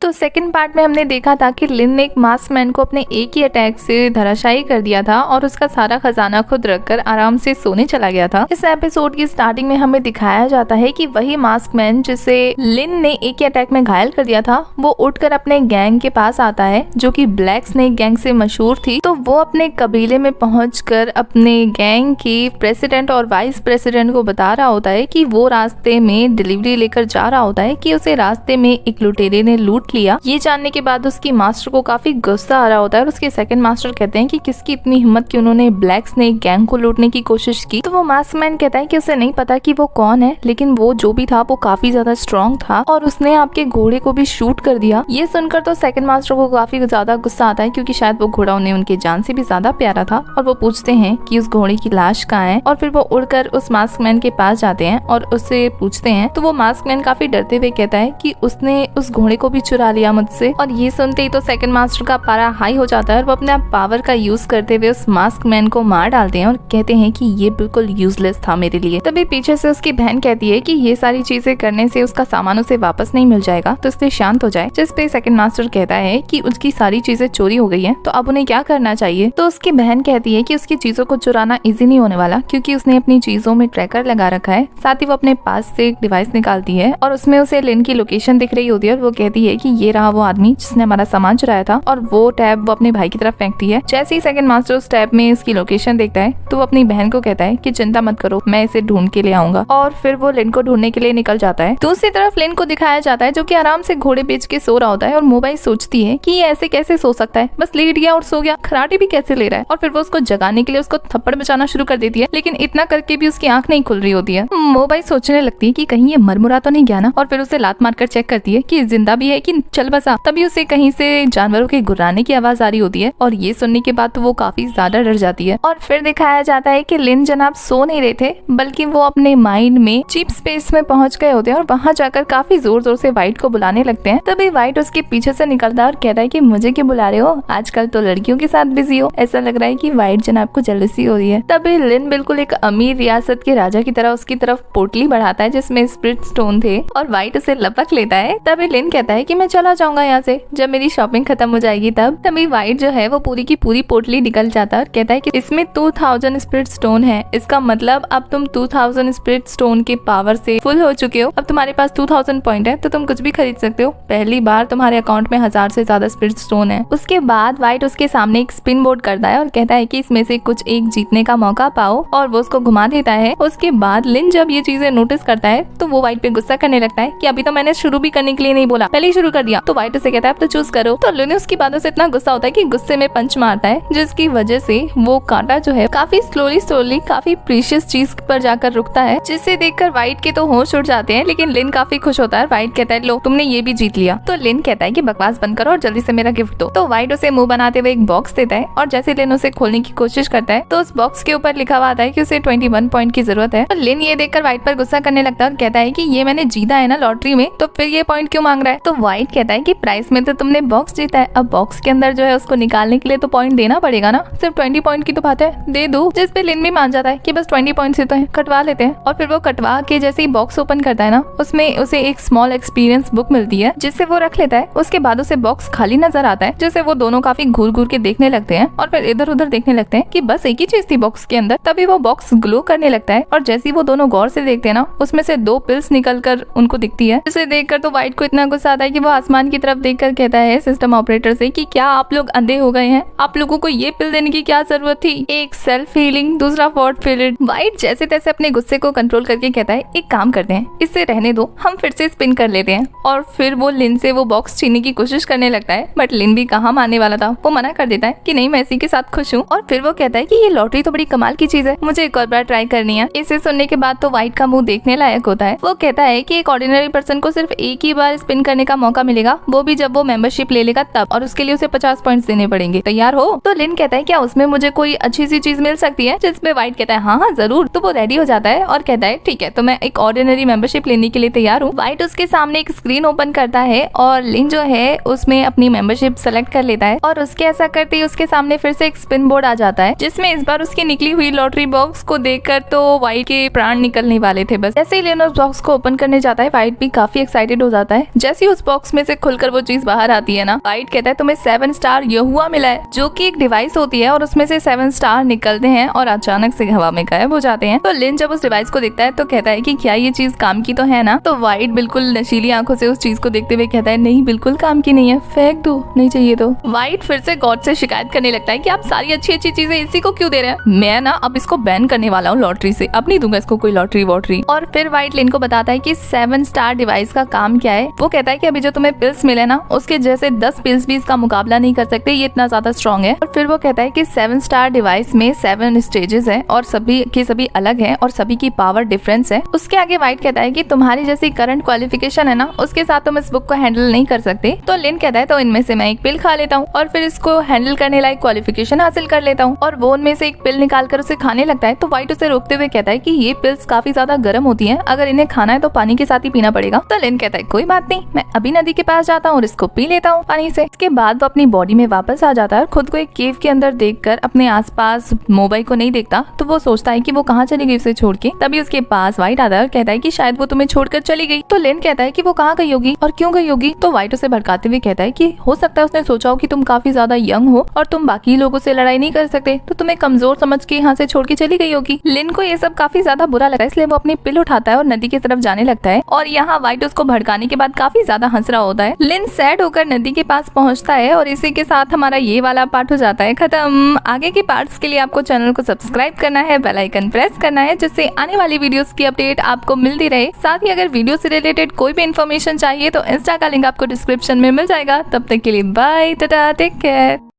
तो second part में हमने देखा था कि लिन ने एक मास्क मैन को अपने एक ही अटैक से धराशायी कर दिया था और उसका सारा खजाना खुद रखकर आराम से सोने चला गया था। इस एपिसोड की स्टार्टिंग में हमें दिखाया जाता है कि वही मास्क मैन जिसे लिन ने एक ही अटैक में घायल कर दिया था वो उठकर अपने गैंग के पास आता है जो कि ब्लैक स्नेक गैंग से मशहूर थी। तो वो अपने कबीले में पहुंचकर अपने गैंग की प्रेसिडेंट और वाइस प्रेसिडेंट को बता रहा होता है कि वो रास्ते में डिलीवरी लेकर जा रहा होता है कि उसे रास्ते में एक लुटेरे ने लूट लिया। ये जानने के बाद उसकी मास्टर को काफी गुस्सा आ रहा होता है और उसके सेकंड मास्टर कहते हैं कि किसकी इतनी हिम्मत कि उन्होंने ब्लैक स्नेक गैंग को लूटने की कोशिश की। तो वो मास्क मैन कहता है कि उसे नहीं पता कि वो कौन है, लेकिन वो जो भी था वो काफी ज्यादा स्ट्रॉन्ग था और उसने आपके घोड़े को भी शूट कर दिया। ये सुनकर तो सेकंड मास्टर को काफी ज्यादा गुस्सा आता है क्योंकि शायद वो घोड़ा उन्हें उनके जान से भी ज्यादा प्यारा था और वो पूछते हैं कि उस घोड़े की लाश कहाँ है और फिर वो उड़कर उस मास्क मैन के पास जाते हैं और उससे पूछते हैं। तो वो मास्क मैन काफी डरते हुए कहता है कि उसने उस घोड़े को भी चुरा लिया मुझसे। और ये सुनते ही तो सेकंड मास्टर का पारा हाई हो जाता है और वो अपने पावर का यूज करते हुए उस मास्क मैन को मार डालते हैं और कहते हैं कि ये बिल्कुल यूजलेस था मेरे लिए। तभी पीछे से उसकी बहन कहती है कि ये सारी चीजें करने से उसका सामान उसे वापस नहीं मिल जाएगा तो इसलिए शांत हो जाए। जिस पे सेकंड मास्टर कहता है कि उसकी सारी चीजें चोरी हो गई है तो अब उन्हें क्या करना चाहिए। तो उसकी बहन कहती है कि उसकी चीजों को चुराना इजी नहीं होने वाला क्योंकि उसने अपनी चीजों में ट्रैकर लगा रखा है। साथ ही वो अपने पास से एक डिवाइस निकालती है और उसमें उसे लिन की लोकेशन दिख रही होती है और वो कहती है कि ये रहा वो आदमी जिसने हमारा सामान चुराया था और वो टैब वो अपने भाई की तरफ फेंकती है। जैसे ही सेकंड मास्टर उस टैब में इसकी लोकेशन देखता है तो वो अपनी बहन को कहता है कि चिंता मत करो, मैं इसे ढूंढ के ले आऊंगा और फिर वो लिन को ढूंढने के लिए निकल जाता है। दूसरी तरफ लिन को दिखाया जाता है जो कि आराम से घोड़े बेच के सो रहा होता है और मोबाइल सोचती है कि ये ऐसे कैसे सो सकता है, बस लेट गया और सो गया, खराटे भी कैसे ले रहा है। और फिर वो उसको जगाने के लिए उसको थप्पड़ बचाना शुरू कर देती है लेकिन इतना करके भी उसकी आंख नहीं खुल रही होती है। मोबाइल सोचने लगती है कि कहीं ये मरमुरा तो नहीं गया ना और फिर उसे लात मारकर चेक करती है कि जिंदा भी है कि चल बसा। तभी उसे कहीं से जानवरों के गुर्राने की आवाज आ रही होती है और ये सुनने के बाद तो वो काफी ज्यादा डर जाती है। और फिर दिखाया जाता है कि लिन जनाब सो नहीं रहे थे बल्कि वो अपने माइंड में चीप स्पेस में पहुंच गए होते हैं और वहां जाकर काफी जोर जोर से वाइट को बुलाने लगते हैं। तभी वाइट उसके पीछे से निकलता है और कहता है कि मुझे क्यों बुला रहे हो, आजकल तो लड़कियों के साथ बिजी हो। ऐसा लग रहा है कि वाइट जनाब को जेलसी हो रही है। तभी लिन बिल्कुल एक अमीर रियासत के राजा की तरह उसकी तरफ पोटली बढ़ाता है जिसमें स्पिरिट स्टोन थे और वाइट उसे लपक लेता है। तभी लिन कहता है कि मैं चला जाऊंगा यहाँ से, जब मेरी शॉपिंग खत्म हो जाएगी तब। तभी वाइट जो है वो पूरी की पूरी पोटली निकल जाता है और कहता है कि इसमें 2000 स्पिरिट स्टोन है, इसका मतलब अब तुम 2000 स्पिरिट स्टोन के पावर से फुल हो चुके हो। अब तुम्हारे पास 2000 पॉइंट है तो तुम कुछ भी खरीद सकते हो। पहली बार तुम्हारे अकाउंट में 1000 से ज्यादा स्पिरिट स्टोन है। उसके बाद वाइट उसके सामने एक स्पिन बोर्ड करता है और कहता है कि इसमें से कुछ एक जीतने का मौका पाओ और वो उसको घुमा देता है। उसके बाद लिन जब ये चीजें नोटिस करता है तो वो वाइट पे गुस्सा करने लगता है कि अभी तो मैंने शुरू भी करने के लिए नहीं बोला, पहले ही शुरू कर दिया। तो वाइट उसे कहता है अब तो चूज करो। तो लिन उसकी बातों से इतना गुस्सा होता है कि गुस्से में पंच मारता है जिसकी वजह से वो कांटा जो है काफी स्लोली काफी प्रीशियस चीज पर जाकर रुकता है, जिसे देखकर वाइट के तो होश उड़ जाते हैं। लेकिन लिन काफी खुश होता है। वाइट कहता है लो तुमने ये भी जीत लिया। तो लिन कहता है कि बकवास बंद करो और जल्दी से मेरा गिफ्ट दो। तो वाइट उसे मुंह बनाते हुए एक बॉक्स देता है और जैसे लिन उसे खोलने की कोशिश करता है तो उस बॉक्स के ऊपर लिखा हुआ आता है कि उसे 21 पॉइंट की जरूरत है। तो लिन ये देखकर वाइट पर गुस्सा करने लगता है और कहता है कि ये मैंने जीता है ना लॉटरी में, तो फिर ये पॉइंट क्यों मांग रहा है। तो वाइट कहता है कि प्राइस में तो तुमने बॉक्स जीता है, अब बॉक्स के अंदर जो है उसको निकालने के लिए तो पॉइंट देना पड़ेगा ना, सिर्फ 20 पॉइंट की तो बात है, दे दो। जिस पे लिन भी मान जाता है कि बस 20 पॉइंट से तो है, कटवा लेते हैं। और फिर वो कटवा के जैसे ही बॉक्स ओपन करता है ना उसमें उसे एक स्मॉल एक्सपीरियंस बुक मिलती है जिससे वो रख लेता है। उसके बाद उसे बॉक्स खाली नजर आता है जिसे वो दोनों काफी घूर घूर के देखने लगते हैं और फिर इधर उधर देखने लगते हैं कि बस एक ही चीज थी बॉक्स के अंदर। तभी वो बॉक्स ग्लो करने लगता है और जैसे ही वो दोनों गौर से देखते हैं ना उसमें से 2 पिल्स निकलकर उनको दिखती है, जिसे देखकर तो वाइट को इतना गुस्सा आता है कि वो आसमान की तरफ देखकर कहता है सिस्टम ऑपरेटर से कि क्या आप लोग अंधे हो गए हैं, आप लोगों को ये पिल देने की क्या जरूरत थी, एक सेल्फ हीलिंग दूसरा फॉर्ट फील्ड। वाइट जैसे तैसे अपने गुस्से को कंट्रोल करके कहता है एक काम करते हैं, इससे रहने दो, हम फिर से स्पिन कर लेते हैं। और फिर वो लिन से वो बॉक्स छीनने की कोशिश करने लगता है बट लिन भी कहाँ मानने वाला था, वो मना कर देता है कि नहीं मैं इसी के साथ खुश हूँ। और फिर वो कहता है कि ये लॉटरी तो बड़ी कमाल की चीज है, मुझे एक और बार ट्राई करनी है। इसे सुनने के बाद तो वाइट का मुंह देखने लायक होता है। वो कहता है कि एक ऑर्डिनरी पर्सन को सिर्फ एक ही बार स्पिन करने का मौका मिलेगा, वो भी जब वो मेंबरशिप ले लेगा तब, और उसके लिए उसे 50 पॉइंट्स देने पड़ेंगे, तैयार हो। तो लिन कहता है क्या उसमें मुझे कोई अच्छी सी चीज मिल सकती है, जिसमें वाइट कहता है हाँ जरूर। तो वो रेडी हो जाता है और कहता है ठीक है तो मैं एक ऑर्डिनरी मेंबरशिप लेने के लिए तैयार हूँ। वाइट उसके सामने एक स्क्रीन ओपन करता है और लिन जो है उसमें अपनी मेंबरशिप सेलेक्ट कर लेता है और उसके ऐसा करते ही उसके सामने फिर से एक स्पिन बोर्ड आ जाता है जिसमें इस बार उसकी निकली हुई लॉटरी बॉक्स को देखकर तो वाइट के प्राण निकलने वाले थे। बस जैसे ही लिन उस बॉक्स को ओपन करने जाता है वाइट भी काफी एक्साइटेड हो जाता है। जैसे ही उस बॉक्स उसमें से खुलकर वो चीज बाहर आती है ना। वाइट कहता है तुम्हें 7 स्टार यहुआ मिला है, जो कि एक डिवाइस होती है और उसमें से 7 स्टार निकलते हैं और अचानक से हवा में गायब हो जाते हैं। तो लिन जब उस डिवाइस को देखता है तो कहता है कि क्या ये चीज काम की तो है ना। तो वाइट बिल्कुल नशीली आंखों से उस चीज को देखते हुए कहता है नहीं बिल्कुल काम की नहीं है, फेंक दो, नहीं चाहिए। तो वाइट फिर से गॉड से शिकायत करने लगता है कि आप सारी अच्छी अच्छी चीजें इसी को क्यों दे रहे हैं, मैं ना अब इसको बैन करने वाला हूँ लॉटरी से, अब नहीं दूंगा इसको कोई लॉटरी वॉटरी। और फिर वाइट लिन को बताता है कि 7 स्टार डिवाइस का काम क्या है। वो कहता है कि अभी जो तुम्हें पिल्स मिले ना उसके जैसे 10 पिल्स भी इसका मुकाबला नहीं कर सकते, ये इतना ज्यादा स्ट्रॉन्ग है। और फिर वो कहता है कि 7 स्टार डिवाइस में 7 स्टेजेस है और सभी के सभी अलग है और सभी की पावर डिफरेंस है। उसके आगे वाइट कहता है कि तुम्हारी जैसी करंट क्वालिफिकेशन है ना उसके साथ तुम इस बुक को हैंडल नहीं कर सकते। तो लिन कहता है तो इनमें से मैं एक पिल खा लेता हूँ और फिर इसको हैंडल करने लायक क्वालिफिकेशन हासिल कर लेता हूँ। और वो उनमें से एक पिल निकाल कर उसे खाने लगता है। तो वाइट उसे रोकते हुए कहता है कि ये पिल्स काफी ज्यादा गर्म होती हैं, अगर इन्हें खाना है तो पानी के साथ ही पीना पड़ेगा। तो लिन कहता है कोई बात नहीं, मैं अभी नदी के पास जाता हूँ और इसको पी लेता हूँ पानी से। इसके बाद वो अपनी बॉडी में वापस आ जाता है और खुद को एक केव के अंदर देखकर अपने आसपास मोबाइल को नहीं देखता। तो वो सोचता है कि वो कहाँ चली गई उसे छोड़ के। तभी उसके पास वाइट आता है और कहता है कि शायद वो तुम्हें छोड़कर चली गई। तो लिन कहता है कि वो कहाँ गई होगी और क्यों गई होगी। तो वाइट उसे भड़काते हुए कहता है कि हो सकता है उसने सोचा हो कि तुम काफी ज्यादा यंग हो और तुम बाकी लोगों से लड़ाई नहीं कर सकते, तो तुम्हें कमजोर समझ के यहाँ से छोड़ के चली गई होगी। लिन को ये सब काफी ज्यादा बुरा लगा, इसलिए वो अपनी पिल उठाता है और नदी की तरफ जाने लगता है। और यहाँ वाइट उसको भड़काने के बाद काफी ज्यादा हंस रहा होता है। लिन सैड होकर नदी के पास पहुंचता है और इसी के साथ हमारा ये वाला पार्ट हो जाता है खत्म। आगे के पार्ट्स के लिए आपको चैनल को सब्सक्राइब करना है, बेल आइकन प्रेस करना है, जिससे आने वाली वीडियोस की अपडेट आपको मिलती रहे। साथ ही अगर वीडियो से रिलेटेड कोई भी इन्फॉर्मेशन चाहिए तो इंस्टा का लिंक आपको डिस्क्रिप्शन में मिल जाएगा। तब तक के लिए बाय, टाटा, टेक केयर।